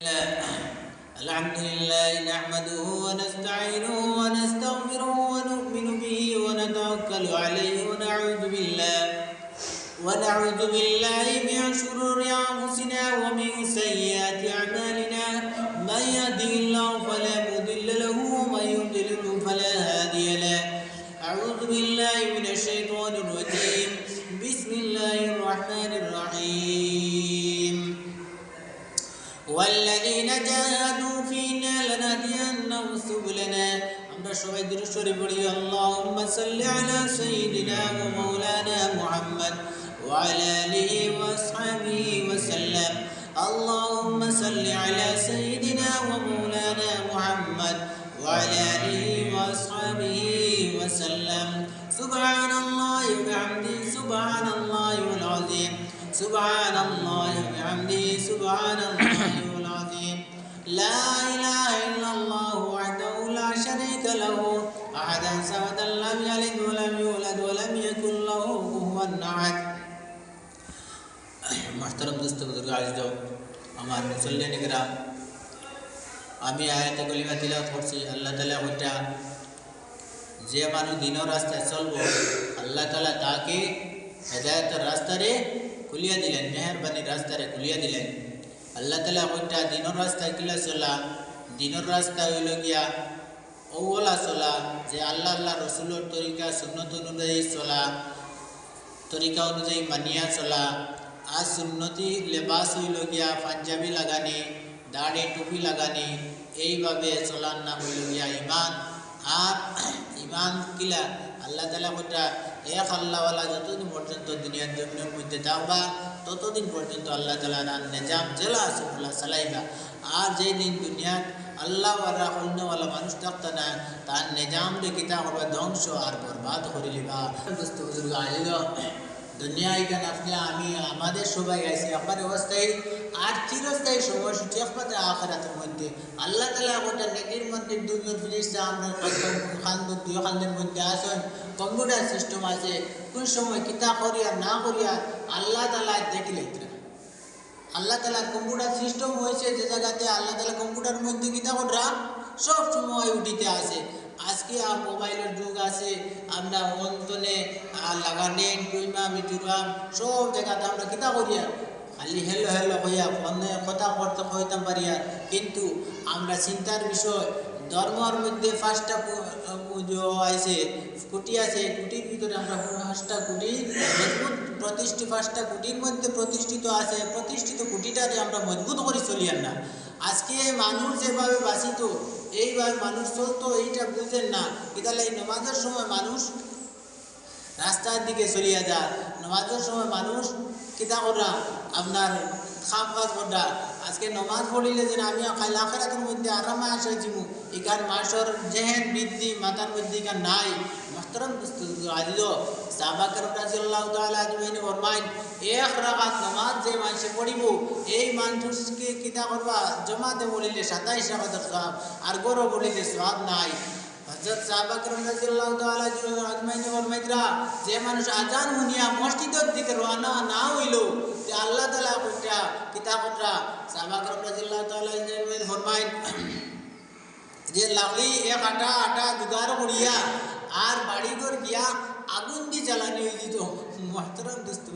الحمد لله نحمده ونستعينه ونستغفره ونؤمن به ونتوكل عليه ونعوذ بالله من شرور أنفسنا ومن سيئات أعمالنا من يهده الله فلا مضل له ومن يضلل فلا هادي له أعوذ بالله من الشيطان الرجيم بسم الله الرحمن الرحيم والذين جاهدوا فينا لنهدينهم سبلنا আমরা সবাই দুরূদ শরীফ পড়ি اللهم صل على سيدنا ومولانا محمد وعلى آله وأصحابه وسلم اللهم صل على سيدنا ومولانا محمد وعلى آله وأصحابه وسلم سبحان الله وبحمده سبحان الله العظيم سبحان الله وبحمده سبحان الله العظيم لا إله إلا الله وحده لا شريك له أحدا صمدا لم يلد ولم يولد ولم يكن له كفوا أحد محترم دوست बुजुर्ग আজ আমার মুসল্লিয়ান کرام আমি আয়াতে কালিমা তিলাওয়াত করছি আল্লাহ তাআলা ওইটা যে মানুষ দিনের রাস্তায় চলবো আল্লাহ তাআলা তাকে হেদায়েতের রাস্তারে খুলিয়া দিলেন মেহেরবানির রাস্তারে খুলিয়া দিলেন আল্লাহ তাআলা ওইটা দিনের রাস্তায় কিলা চলা দিনের রাস্তা হইল গিয়া ওলা চলা যে আল্লাহ রসুলের তরিকা সুন্নত অনুযায়ী চলা তরিকা অনুযায়ী মানিয়া চলা আর সুন্নতি লেবাস হইল গিয়া পাঞ্জাবি লাগানি দাড়ি টুপি লাগানি এইভাবে চলার নাম হইল গিয়া ইমান আর ইমান কিলা আল্লাহ তাআলা ওইটা এক আল্লাহওয়ালা যতদিন পর্যন্ত দুনিয়ার জমিনের মধ্যে থাকবা ততদিন পর্যন্ত আল্লাহ তাআলার নিজাম জেলা আসুল্লাহ চালাইবা আর যেই দিন দুনিয়ার আল্লাহওয়ালা অন্যওয়ালা মানুষ থাকতো না তার নিজাম দেখিতা করবা ধ্বংস আর বরবাদ করে লিবা দোস্ত বুজুর্গ আইল দুনিয়া এখানে আপনি আমি আমাদের সবাই আইসি আমার অবস্থায় আর চিরস্থায়ী সময়সূচি একমাত্র আখিরাতের মধ্যে আল্লাহ তাআলা গোটা নেকির মধ্যে দুনিয়ার ফিরিস্তা আমরা দুই খানদের মধ্যে আসেন কম্পিউটার সিস্টেম আছে কোন সময় কিতা করিয়া না করিয়া আল্লাহ তাআলা দেখিলে আল্লাহ তাআলার কম্পিউটার সিস্টেম হয়েছে যে জায়গাতে আল্লাহ তাআলা কম্পিউটার মধ্যে কিতা করা সব সময় উঠিতে আসে আজকে আর মোবাইলের যুগ আছে আমরা অন্তনে লাগানে টুইমা মিটুরাম সব জায়গাতে আমরা কিতা করিয়া খালি হেলো হেলো হইয়া ফোনে কথা করতে হইতাম পারিয়া কিন্তু আমরা চিন্তার বিষয় ধর্মের মধ্যে পাঁচটা আছে কুটি আছে কুটির ভিতরে আমরা পাঁচটা কুটি প্রতিষ্ঠিত পাঁচটা কুটির মধ্যে প্রতিষ্ঠিত আছে প্রতিষ্ঠিত কুটিটারে আমরা মজবুত করে চলিয়ান না আজকে মানুষ যেভাবে বাঁচিত এইভাবে মানুষ চলতো এইটা বুঝেন না ইতালে এই নামাজের সময় মানুষ রাস্তার দিকে চলিয়া যায় নামাজের সময় মানুষ কিতা করা আপনার খাম কাজ করা আজকে নমাজ পড়িলে যে আমি আখিরাতের মধ্যে আরামে আসে জীবু এখান মাসর জেহেন বৃদ্ধি মাথার মধ্যে এখান নাই মুহতারাম আজিজ সাহাবা کرام রাদিয়াল্লাহু তাআলা আজমাইন ফরমাইন এক রাকাত নামাজ যে মানুষে পড়িব এই মানুষকে কিতা করবা জামাতে পড়িলে 27 রাকাতের সওয়াব আর গরো পড়িলে সওয়াব নাই হযরত সাহাবা کرام রাদিয়াল্লাহু তাআলা আজমাইন ফরমাইতরা যে মানুষ আজান শুনিয়া মসজিদের দিকে রওনা না হইল যে আল্লাহ তাআলা কইটা কিতা করা সাহাবা کرام রাদিয়াল্লাহু তাআলা আজমাইন ফরমাইন যে লাগলি এক আটা জোগাড় করিয়া আর বাড়ি ঘর গিয়া আগুন দিয়ে জ্বালানি হয়ে যেত মুহতারাম দোস্ত